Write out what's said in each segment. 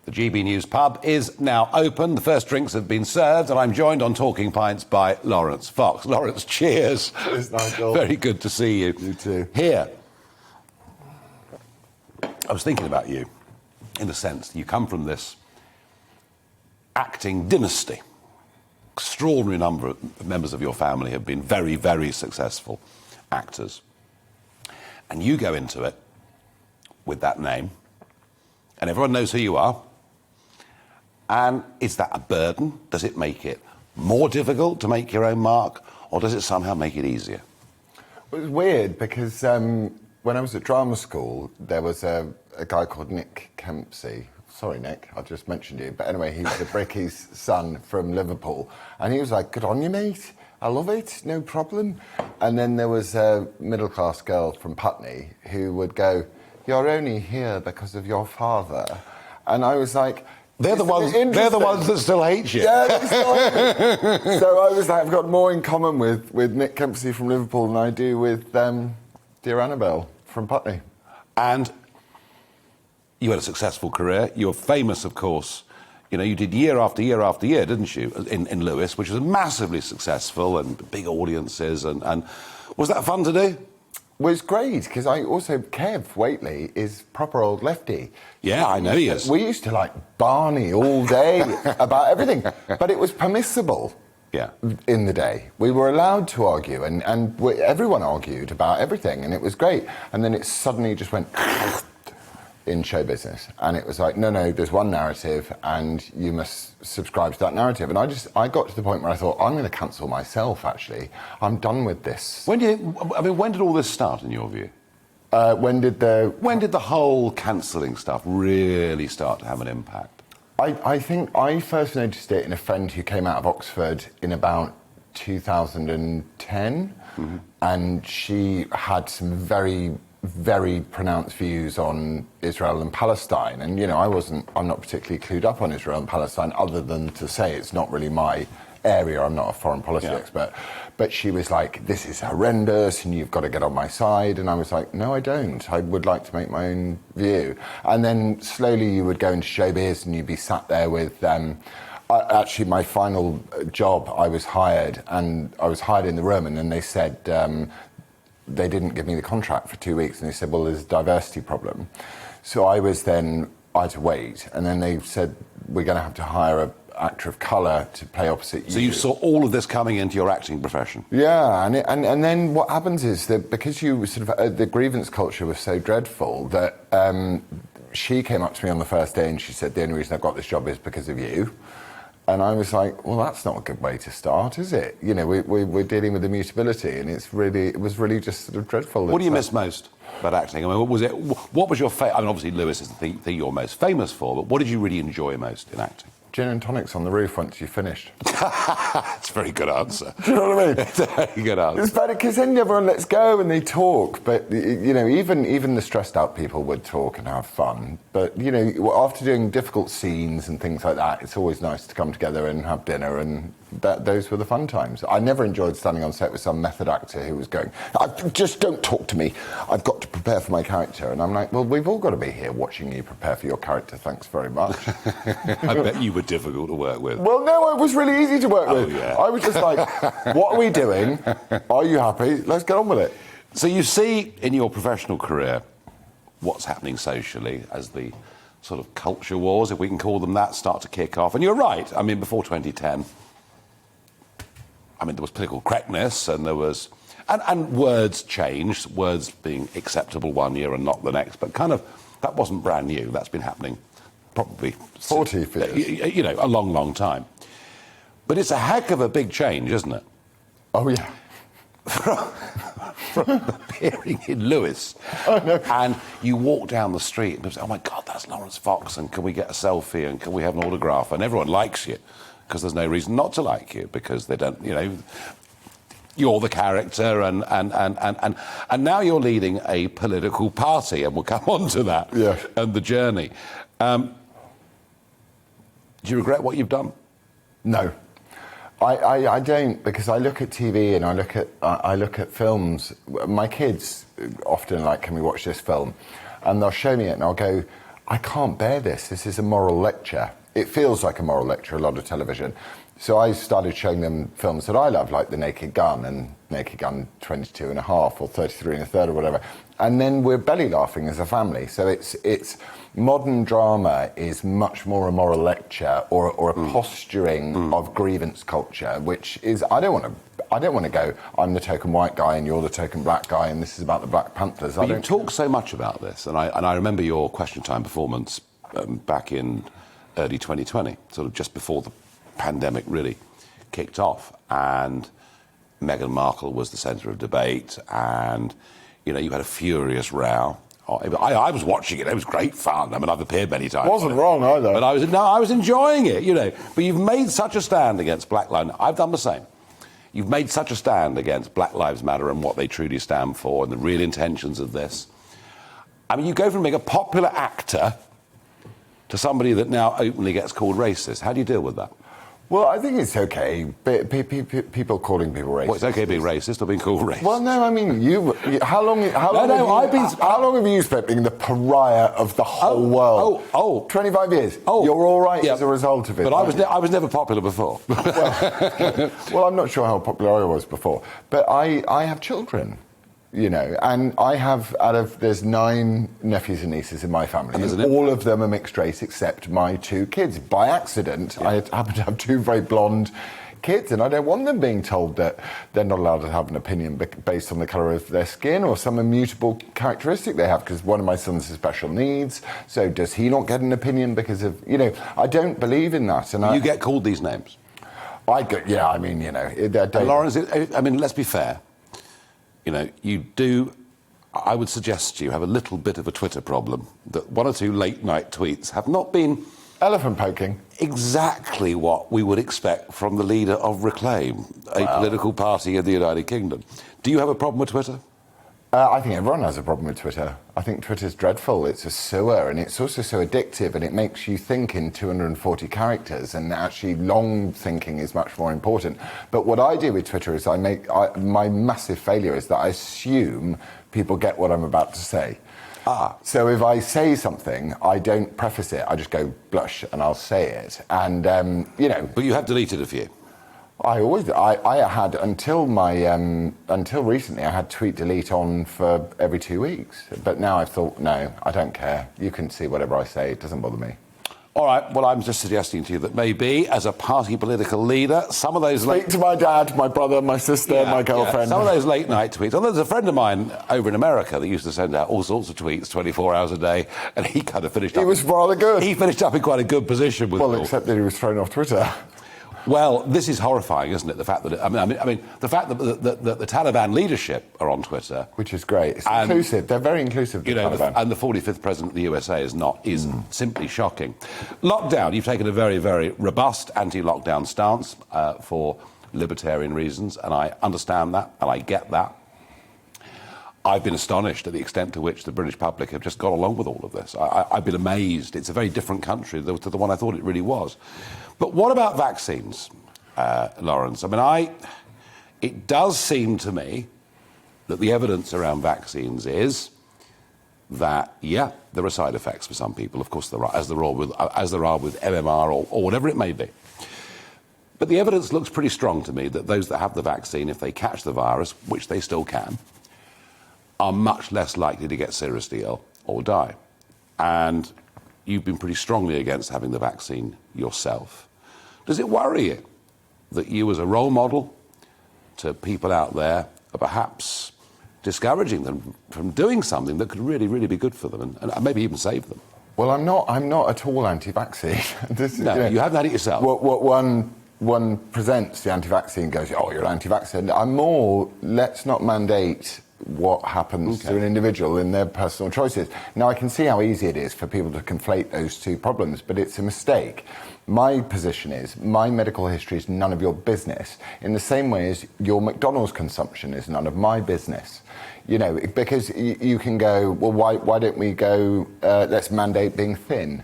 The GBNews pub is now open. The first drinks have been served, and I'm joined on Talking Pints by Laurence Fox. Laurence, cheers. Cheers, Nigel. Very good to see you. You too. Here. I was thinking about you, in the sense that you come from this acting dynasty. Extraordinary number of members of your family have been very, very successful actors. And you go into it with that name, and everyone knows who you are. And is that a burden? Does it make it more difficult to make your own mark, or does it somehow make it easier? It was weird because when I was at drama school, there was a guy called Nick Kempsey. Sorry, Nick, I just mentioned you. But anyway, he was a Bricky's son from Liverpool. And he was like, good on you, mate. I love it, no problem. And then there was a middle-class girl from Putney who would go, you're only here because of your father. And I was like... They're the ones that still hate you. Yeah, they still hate me. So I was like, I've got more in common with Nick Kempsey from Liverpool than I do with dear Annabelle from Putney. And you had a successful career. You're famous, of course. You know, you did year after year after year, didn't you, in Lewis, which was massively successful and big audiences. And was that fun to do? Well, it's great, because I also... Kev Waitley is proper old lefty. Yeah, I know he is. We used to, like, Barney all day about everything. But it was permissible in the day. We were allowed to argue, and everyone argued about everything, and it was great. And then it suddenly just went... in show business, and it was like, no, there's one narrative and you must subscribe to that narrative. And I got to the point where I thought, I'm going to cancel myself, actually. I'm done with this. When did all this start, in your view? When did the whole cancelling stuff really start to have an impact? I think I first noticed it in a friend who came out of Oxford in about 2010, and she had some very pronounced views on Israel and Palestine, and you know, I'm not particularly clued up on Israel and Palestine, other than to say it's not really my area. I'm not a foreign policy expert, but she was like, this is horrendous and you've got to get on my side. And I was like, no, I don't. I would like to make my own view. And then slowly you would go into Showbiz and you'd be sat there with actually my final job, I was hired in the room, and then they said they didn't give me the contract for 2 weeks, and they said, well, there's a diversity problem. So I had to wait, and then they said, we're going to have to hire an actor of colour to play opposite you. So you saw all of this coming into your acting profession? Yeah, and then what happens is that because you sort of, the grievance culture was so dreadful that she came up to me on the first day and she said, the only reason I've got this job is because of you. And I was like, well, that's not a good way to start, is it? You know, we're dealing with immutability, and it was really just sort of dreadful. What do you miss most about acting? I mean, what was your favourite? I mean, obviously Lewis is the thing you're most famous for, but what did you really enjoy most in acting? Gin and tonics on the roof once you've finished. That's a very good answer. Do you know what I mean? It's a very good answer. It's better because then everyone lets go and they talk. But, you know, even the stressed out people would talk and have fun. But, you know, after doing difficult scenes and things like that, it's always nice to come together and have dinner, and those were the fun times. I never enjoyed standing on set with some method actor who was going, just don't talk to me. I've got to prepare for my character. And I'm like, well, we've all got to be here watching you prepare for your character. Thanks very much. I bet you were difficult to work with. Well, no, it was really easy to work with. Yeah. I was just like, what are we doing? Are you happy? Let's get on with it. So you see in your professional career what's happening socially as the sort of culture wars, if we can call them that, start to kick off. And you're right. I mean, before 2010, there was political correctness, and there was... And words changed, words being acceptable one year and not the next, but kind of, that wasn't brand new. That's been happening probably... 40 years. You know, a long, long time. But it's a heck of a big change, isn't it? Oh, yeah. From appearing in Lewis. Oh, no. And you walk down the street and people say, oh, my God, that's Laurence Fox, and can we get a selfie, and can we have an autograph? And everyone likes you, because there's no reason not to like you, because they don't, you know... You're the character, and now you're leading a political party, and we'll come on to that and the journey. Do you regret what you've done? No, I don't, because I look at TV and I look at films. My kids often like, can we watch this film? And they'll show me it, and I'll go, I can't bear this. This is a moral lecture. It feels like a moral lecture, a lot of television. So I started showing them films that I love, like The Naked Gun and Naked Gun 22 and a half or 33 and a third or whatever. And then we're belly laughing as a family. So it's modern drama is much more a moral lecture or a posturing of grievance culture, which is, I don't want to go, I'm the token white guy and you're the token black guy and this is about the Black Panthers. But you talk so much about this, and I remember your Question Time performance back in early 2020, sort of just before the pandemic really kicked off, and Meghan Markle was the centre of debate, and you had a furious row. I was watching it. It was great fun. I mean, I've appeared many times. Wasn't wrong either. But I was enjoying it. But you've made such a stand against Black Lives. I've done the same. You've made such a stand against Black Lives Matter and what they truly stand for and the real intentions of this. I mean, you go from being a popular actor to somebody that now openly gets called racist. How do you deal with that? Well, I think it's okay. People calling people racist. Well, it's okay being racist or being called racist. Well, no, I mean, how long have you spent being the pariah of the whole world? 25 years. You're all right as a result of it. But I was never popular before. Well, I'm not sure how popular I was before. But I have children, and I have, there's 9 nephews and nieces in my family. And all of them are mixed race except my 2 kids. By accident, I happen to have 2 very blonde kids, and I don't want them being told that they're not allowed to have an opinion based on the colour of their skin or some immutable characteristic they have, because one of my sons has special needs, so does he not get an opinion because of, I don't believe in that. And you get called these names? Laurence, I mean, let's be fair. You do, I would suggest you have a little bit of a Twitter problem, that 1 or 2 late night tweets have not been... Elephant poking. Exactly what we would expect from the leader of Reclaim, a political party in the United Kingdom. Do you have a problem with Twitter? I think everyone has a problem with Twitter. I think Twitter's dreadful. It's a sewer, and it's also so addictive, and it makes you think in 240 characters, and actually long thinking is much more important. But what I do with Twitter is my massive failure is that I assume people get what I'm about to say. So if I say something, I don't preface it. I just go blush, and I'll say it. And, But you have deleted a few. I had until recently I had tweet delete on for every 2 weeks, but now I've thought, no, I don't care. You can see whatever I say, it doesn't bother me. All right, well, I'm just suggesting to you that maybe, as a party political leader, some of those... Speak to my dad, my brother, my sister, my girlfriend. Some of those late-night tweets. Although there's a friend of mine over in America that used to send out all sorts of tweets 24 hours a day, and he kind of finished up... He was rather good. He finished up in quite a good position with... Well, except that he was thrown off Twitter. Well, this is horrifying, isn't it? The fact that the fact that the Taliban leadership are on Twitter, which is great. It's inclusive. They're very inclusive. Taliban. And the 45th president of the USA is simply shocking. Lockdown. You've taken a very, very robust anti-lockdown stance for libertarian reasons, and I understand that, and I get that. I've been astonished at the extent to which the British public have just got along with all of this. I've been amazed. It's a very different country to the one I thought it really was. But what about vaccines, Laurence? I mean, it does seem to me that the evidence around vaccines is that, there are side effects for some people. Of course there are, as there are with MMR or whatever it may be. But the evidence looks pretty strong to me that those that have the vaccine, if they catch the virus, which they still can, are much less likely to get seriously ill or die. And you've been pretty strongly against having the vaccine yourself. Does it worry you that you, as a role model to people out there, are perhaps discouraging them from doing something that could really, really be good for them and maybe even save them? Well, I'm not at all anti-vaccine. You haven't had it yourself. What one presents the anti-vaccine and goes, oh, you're anti-vaccine. I'm more, let's not mandate what happens to an individual in their personal choices. Now, I can see how easy it is for people to conflate those two problems, but it's a mistake. My position is, my medical history is none of your business, in the same way as your McDonald's consumption is none of my business. Because you can go, well, why don't we go, let's mandate being thin.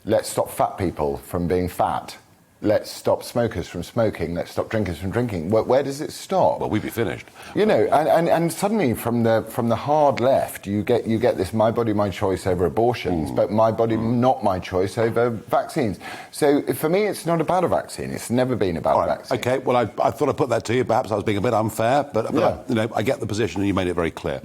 Let's stop fat people from being fat. let's stop smokers from smoking, let's stop drinkers from drinking. Where does it stop? Well, we'd be finished. You know, and suddenly from the hard left, you get this my body, my choice over abortions, but my body, not my choice over vaccines. So for me, it's not about a vaccine. It's never been about a vaccine. Okay, well, I thought I'd put that to you. Perhaps I was being a bit unfair, but you know, I get the position and you made it very clear.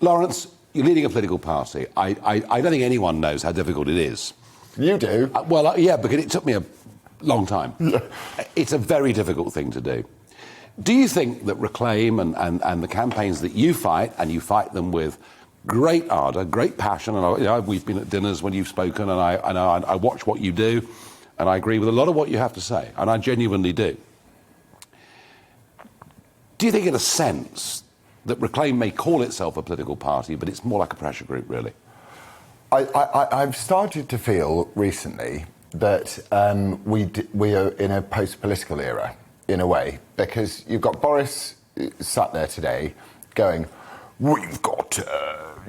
Laurence, you're leading a political party. I don't think anyone knows how difficult it is. You do? Yeah, because it took me a long time. Yeah. It's a very difficult thing to do. Do you think that Reclaim and the campaigns that you fight, and you fight them with great ardour, great passion, and you know, we've been at dinners when you've spoken, and I watch what you do, and I agree with a lot of what you have to say, and I genuinely do. Do you think in a sense that Reclaim may call itself a political party, but it's more like a pressure group, really? I've started to feel recently that we are in a post-political era, in a way, because you've got Boris sat there today going, we've got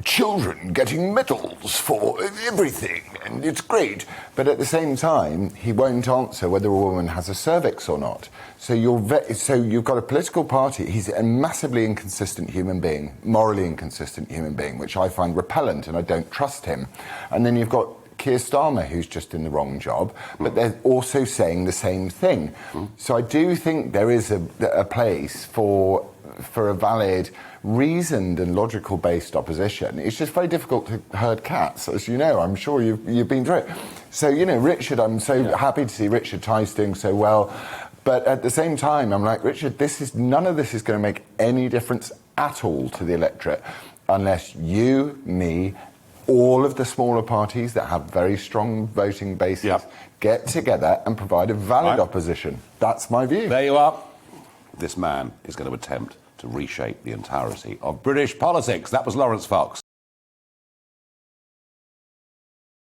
children getting medals for everything, and it's great. But at the same time, he won't answer whether a woman has a cervix or not. So you've got a political party. He's a massively inconsistent human being, morally inconsistent human being, which I find repellent, and I don't trust him. And then you've got Keir Starmer, who's just in the wrong job, but they're also saying the same thing. So I do think there is a place for a valid, reasoned and logical-based opposition. It's just very difficult to herd cats, as you know. I'm sure you've been through it. So, you know, Richard, I'm so happy to see Richard Tice doing so well. But at the same time, I'm like, Richard, none of this is going to make any difference at all to the electorate unless you, me, all of the smaller parties that have very strong voting bases get together and provide a valid opposition. That's my view. There you are. This man is going to attempt to reshape the entirety of British politics. That was Laurence Fox.